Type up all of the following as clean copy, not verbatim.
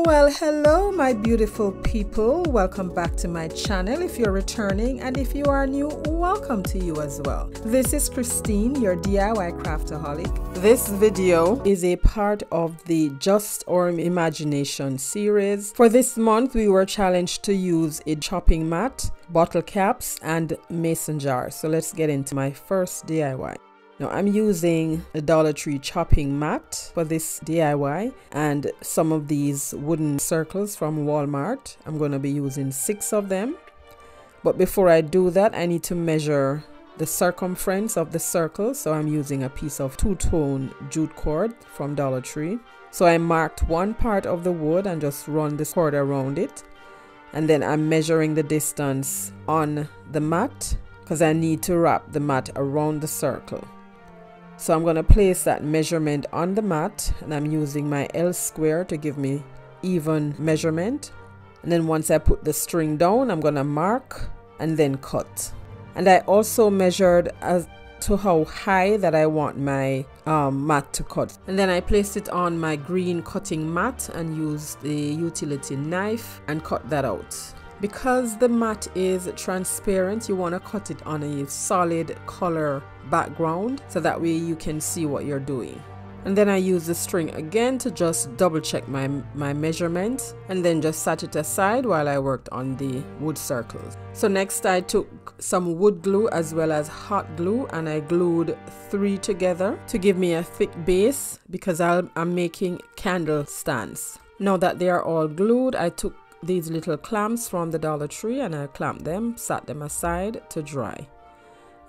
Well, hello my beautiful people, welcome back to my channel if you're returning, and if you are new, welcome to you as well. This is Christine, your DIY craftaholic. This video is a part of the Just Our Imagination series. For this month we were challenged to use a chopping mat, bottle caps and mason jars. So let's get into my first DIY. Now I'm using a Dollar Tree chopping mat for this DIY and some of these wooden circles from Walmart. I'm going to be using 6 of them. But before I do that, I need to measure the circumference of the circle. So I'm using a piece of two-tone jute cord from Dollar Tree. So I marked one part of the wood and just run this cord around it. And then I'm measuring the distance on the mat because I need to wrap the mat around the circle. So I'm going to place that measurement on the mat, and I'm using my L square to give me even measurement. And then once I put the string down, I'm going to mark and then cut. And I also measured as to how high that I want my mat to cut. And then I placed it on my green cutting mat and used the utility knife and cut that out. Because the mat is transparent, you want to cut it on a solid color background so that way you can see what you're doing. And then I use the string again to just double check my measurement and then just set it aside while I worked on the wood circles. So next I took some wood glue as well as hot glue and I glued 3 together to give me a thick base because I'm making candle stands. Now that they are all glued, I took these little clamps from the Dollar Tree and I clamped them, sat them aside to dry.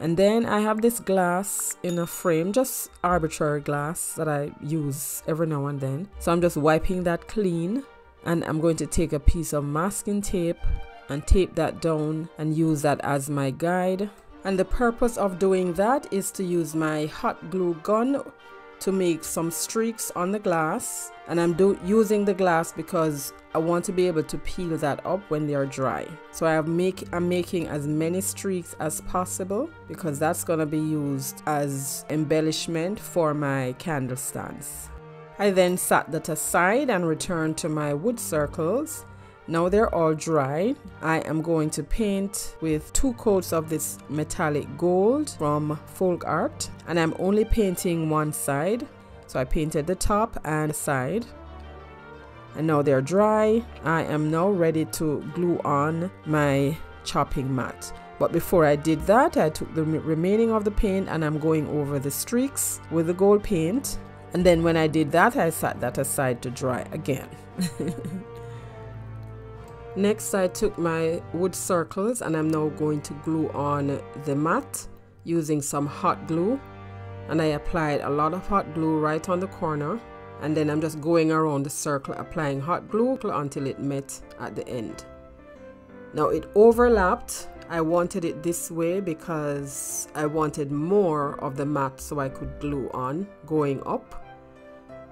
And then I have this glass in a frame, just arbitrary glass that I use every now and then. So I'm just wiping that clean and I'm going to take a piece of masking tape and tape that down and use that as my guide. And the purpose of doing that is to use my hot glue gun to make some streaks on the glass, and I'm using the glass because I want to be able to peel that up when they are dry. So I'm making as many streaks as possible because that's going to be used as embellishment for my candle stands. I then set that aside and returned to my wood circles. Now they're all dry. I am going to paint with 2 coats of this metallic gold from Folk Art, and I'm only painting one side. So I painted the top and the side. And now they're dry. I am now ready to glue on my chopping mat. But before I did that, I took the remaining of the paint and I'm going over the streaks with the gold paint. And then when I did that, I set that aside to dry again. Next, I took my wood circles and I'm now going to glue on the mat using some hot glue. And I applied a lot of hot glue right on the corner. And then I'm just going around the circle applying hot glue until it met at the end. Now it overlapped. I wanted it this way because I wanted more of the mat so I could glue on going up.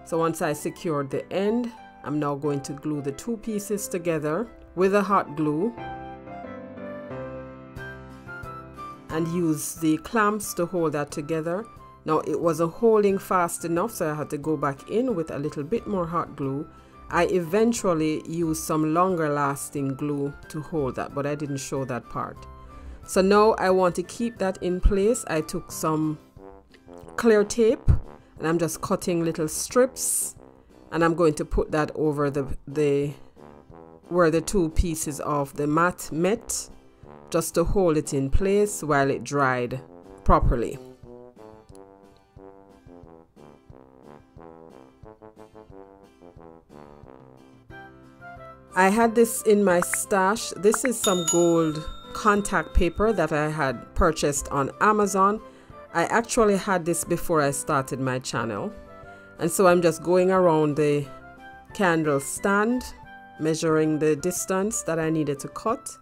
So once I secured the end, I'm now going to glue the 2 pieces together with a hot glue and use the clamps to hold that together. Now it wasn't holding fast enough, so I had to go back in with a little bit more hot glue. I eventually used some longer lasting glue to hold that, but I didn't show that part. So now I want to keep that in place. I took some clear tape and I'm just cutting little strips and I'm going to put that over where the 2 pieces of the mat met, just to hold it in place while it dried properly. I had this in my stash. This is some gold contact paper that I had purchased on Amazon. I actually had this before I started my channel. And so I'm just going around the candle stand, measuring the distance that I needed to cut,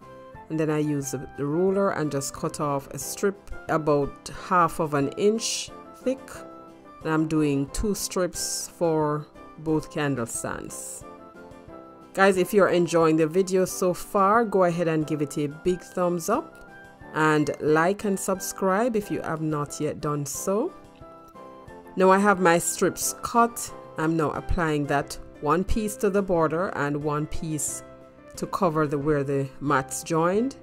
and then I use the ruler and just cut off a strip about 1/2 of an inch thick, and I'm doing 2 strips for both candle stands. Guys, if you're enjoying the video so far, go ahead and give it a big thumbs up and like and subscribe if you have not yet done so. Now I have my strips cut. I'm now applying that one piece to the border and one piece to cover where the mats joined.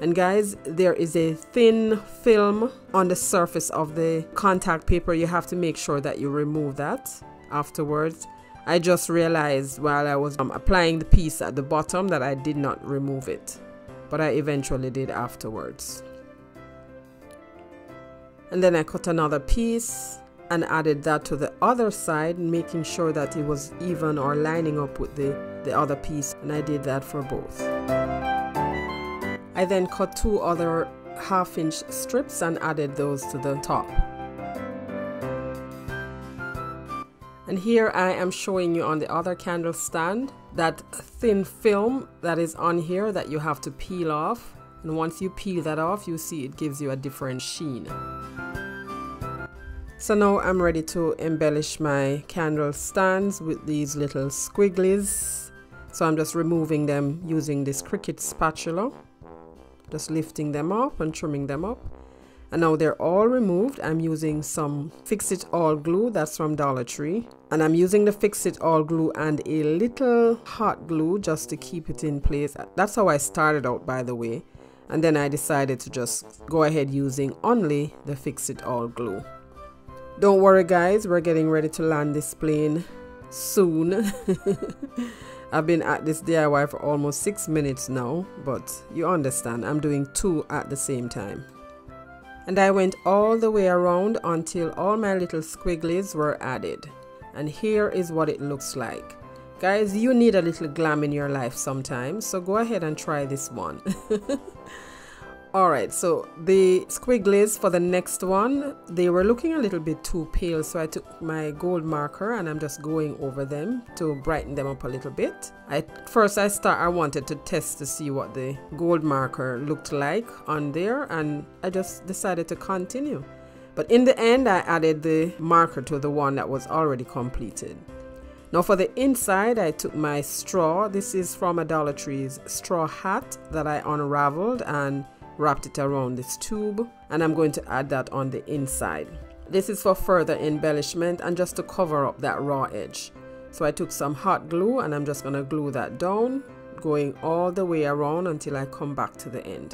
And guys, there is a thin film on the surface of the contact paper. You have to make sure that you remove that afterwards. I just realized while I was applying the piece at the bottom that I did not remove it, but I eventually did afterwards. And then I cut another piece and added that to the other side, making sure that it was even or lining up with the other piece, and I did that for both. I then cut 2 other 1/2-inch strips and added those to the top. And here I am showing you on the other candle stand that thin film that is on here that you have to peel off, and once you peel that off, you see it gives you a different sheen. So now I'm ready to embellish my candle stands with these little squigglies. So I'm just removing them using this Cricut spatula, just lifting them up and trimming them up. And now they're all removed. I'm using some Fix-It-All glue that's from Dollar Tree, and I'm using the Fix-It-All glue and a little hot glue just to keep it in place. That's how I started out, by the way, and then I decided to just go ahead using only the Fix-It-All glue. Don't worry guys, we're getting ready to land this plane soon. I've been at this DIY for almost 6 minutes now, but you understand, I'm doing 2 at the same time. And I went all the way around until all my little squigglies were added. And here is what it looks like. Guys, you need a little glam in your life sometimes, so go ahead and try this one. Alright, so the squigglies for the next one, they were looking a little bit too pale, so I took my gold marker and I'm just going over them to brighten them up a little bit. First I wanted to test to see what the gold marker looked like on there, and I just decided to continue. But in the end, I added the marker to the one that was already completed. Now for the inside, I took my straw. This is from a Dollar Tree's straw hat that I unraveled and wrapped it around this tube, and I'm going to add that on the inside. This is for further embellishment and just to cover up that raw edge. So I took some hot glue and I'm just going to glue that down, going all the way around until I come back to the end.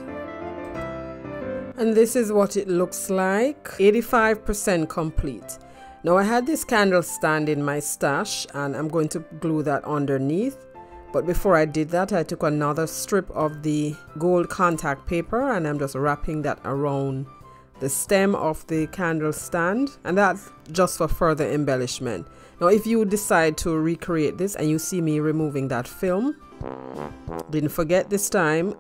And this is what it looks like, 85% complete. Now I had this candle stand in my stash and I'm going to glue that underneath. But before I did that, I took another strip of the gold contact paper and I'm just wrapping that around the stem of the candle stand, and that's just for further embellishment. Now if you decide to recreate this and you see me removing that film, didn't forget this time,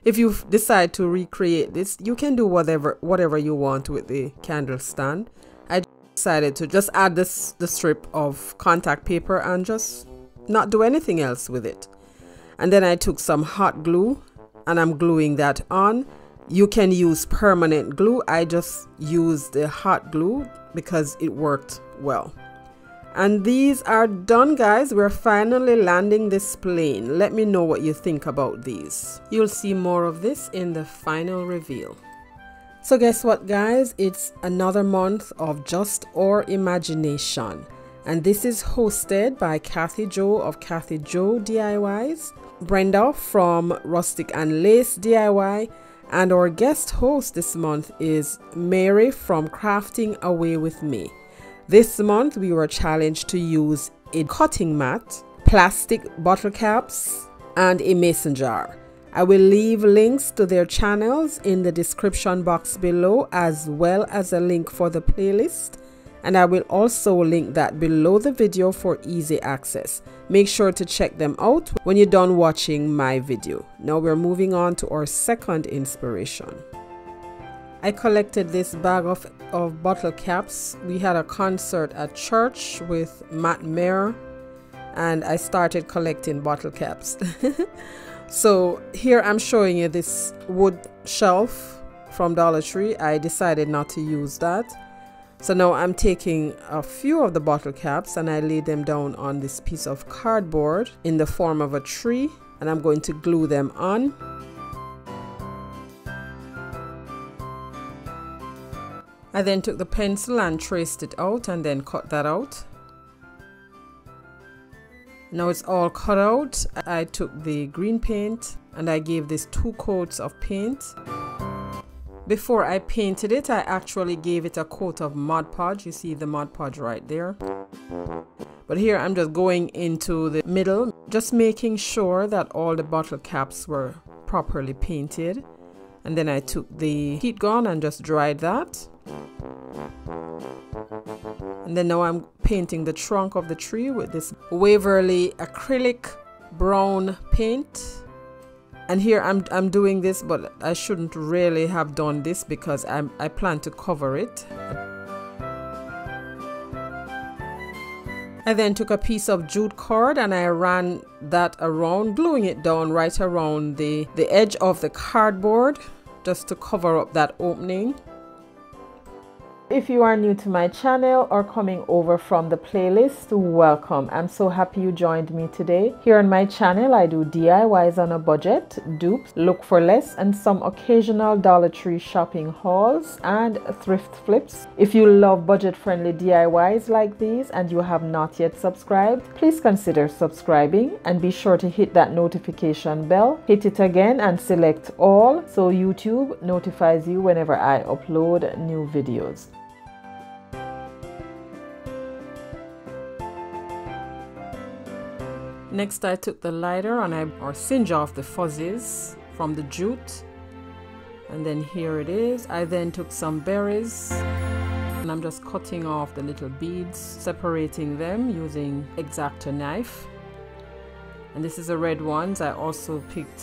if you decide to recreate this, you can do whatever you want with the candle stand. I decided to just add the strip of contact paper and just not do anything else with it. And then I took some hot glue and I'm gluing that on. You can use permanent glue. I just used the hot glue because it worked well. And these are done, guys. We're finally landing this plane. Let me know what you think about these. You'll see more of this in the final reveal. So guess what, guys? It's another month of Just Our Imagination. And this is hosted by Kathy Jo of Kathy Jo DIYs, Brenda from Rustic and Lace DIY, and our guest host this month is Mary from Crafting Away with Me. This month we were challenged to use a cutting mat, plastic bottle caps, and a mason jar. I will leave links to their channels in the description box below, as well as a link for the playlist. And I will also link that below the video for easy access. Make sure to check them out when you're done watching my video. Now we're moving on to our second inspiration. I collected this bag of bottle caps. We had a concert at church with Matt Mayer and I started collecting bottle caps. So here I'm showing you this wood shelf from Dollar Tree. I decided not to use that. So now I'm taking a few of the bottle caps and I lay them down on this piece of cardboard in the form of a tree, and I'm going to glue them on. I then took the pencil and traced it out and then cut that out. Now it's all cut out. I took the green paint and I gave this 2 coats of paint. Before I painted it, I actually gave it a coat of Mod Podge. You see the Mod Podge right there. But here I'm just going into the middle, just making sure that all the bottle caps were properly painted. And then I took the heat gun and just dried that. And then now I'm painting the trunk of the tree with this Waverly acrylic brown paint. And here I'm doing this, but I shouldn't really have done this because I plan to cover it. I then took a piece of jute cord and I ran that around, gluing it down right around the edge of the cardboard just to cover up that opening. If you are new to my channel or coming over from the playlist, welcome. I'm so happy you joined me today. Here on my channel, I do DIYs on a budget, dupes, look for less, and some occasional Dollar Tree shopping hauls and thrift flips. If you love budget-friendly DIYs like these and you have not yet subscribed, please consider subscribing and be sure to hit that notification bell. Hit it again and select all so YouTube notifies you whenever I upload new videos. Next, I took the lighter and I singe off the fuzzies from the jute. And then here it is. I then took some berries and I'm just cutting off the little beads, separating them using X-Acto knife. And this is the red ones. I also picked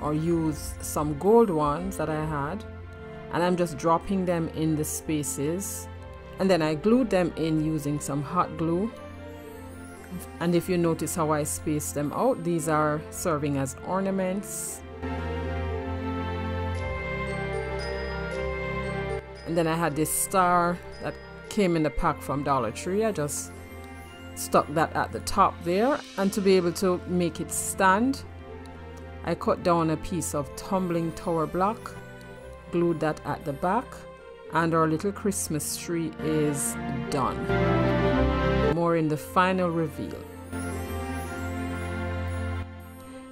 or used some gold ones that I had. And I'm just dropping them in the spaces. And then I glued them in using some hot glue. And if you notice how I space them out, these are serving as ornaments. And then I had this star that came in the pack from Dollar Tree. I just stuck that at the top there. And to be able to make it stand, I cut down a piece of tumbling tower block, glued that at the back, and our little Christmas tree is done. More in the final reveal.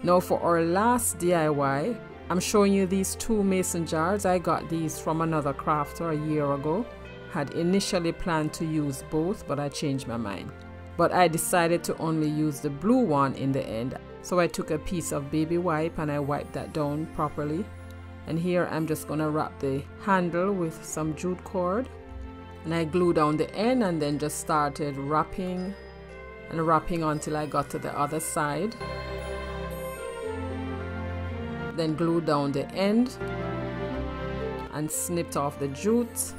Now for our last DIY, I'm showing you these 2 mason jars. I got these from another crafter a year ago. Had initially planned to use both, but I changed my mind. But I decided to only use the blue one in the end. So I took a piece of baby wipe and I wiped that down properly. And here I'm just gonna wrap the handle with some jute cord. And I glued down the end and then just started wrapping and wrapping until I got to the other side. Then glued down the end and snipped off the jute.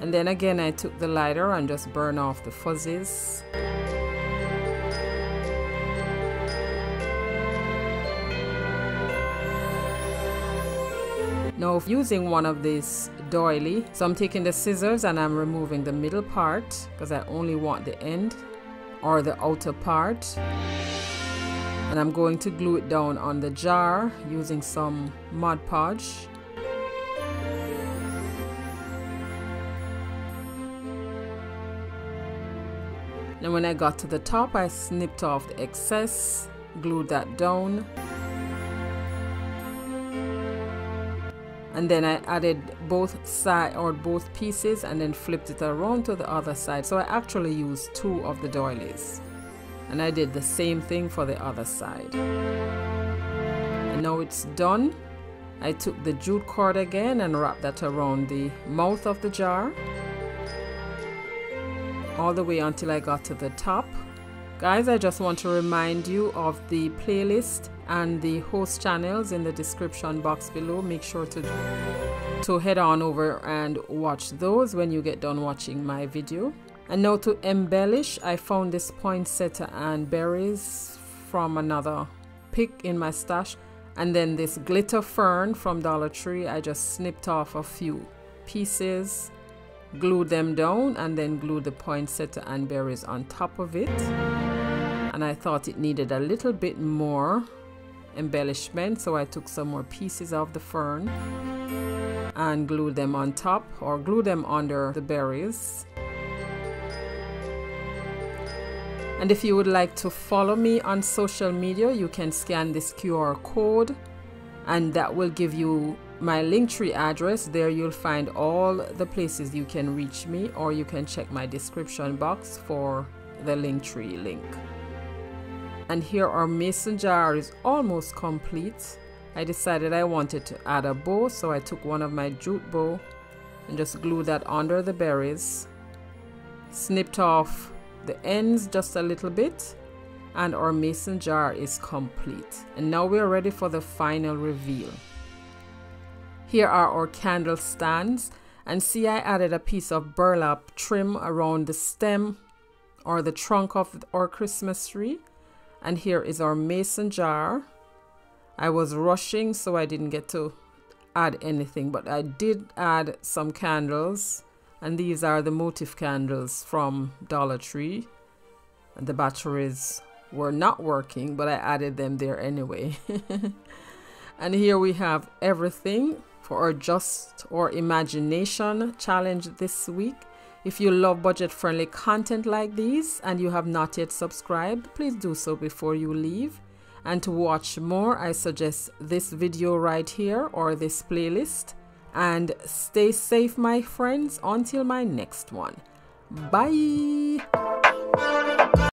And then again I took the lighter and just burned off the fuzzies. Now using one of these doily, so I'm taking the scissors and I'm removing the middle part because I only want the end or the outer part. And I'm going to glue it down on the jar using some Mod Podge. And when I got to the top, I snipped off the excess, glued that down. And then I added both pieces and then flipped it around to the other side. So I actually used 2 of the doilies. And I did the same thing for the other side. And now it's done. I took the jute cord again and wrapped that around the mouth of the jar, all the way until I got to the top. Guys, I just want to remind you of the playlist and the host channels in the description box below. Make sure to head on over and watch those when you get done watching my video. And now to embellish, I found this poinsettia and berries from another pick in my stash, and then this glitter fern from Dollar Tree. I just snipped off a few pieces, glued them down, and then glued the poinsettia and berries on top of it. And I thought it needed a little bit more embellishment, so I took some more pieces of the fern and glued them on top, or glued them under the berries. And if you would like to follow me on social media, you can scan this QR code and that will give you my Linktree address. There you'll find all the places you can reach me, or you can check my description box for the Linktree link. And here our mason jar is almost complete. I decided I wanted to add a bow, so I took one of my jute bow and just glued that under the berries, snipped off the ends just a little bit, and our mason jar is complete. And now we're ready for the final reveal. Here are our candle stands, and see, I added a piece of burlap trim around the stem or the trunk of our Christmas tree. And here is our mason jar. I was rushing, so I didn't get to add anything, but I did add some candles, and these are the motif candles from Dollar Tree. And the batteries were not working, but I added them there anyway. And here we have everything for our Just or Imagination challenge this week. If you love budget-friendly content like these and you have not yet subscribed, please do so before you leave. And to watch more, I suggest this video right here or this playlist. And stay safe, my friends, until my next one. Bye!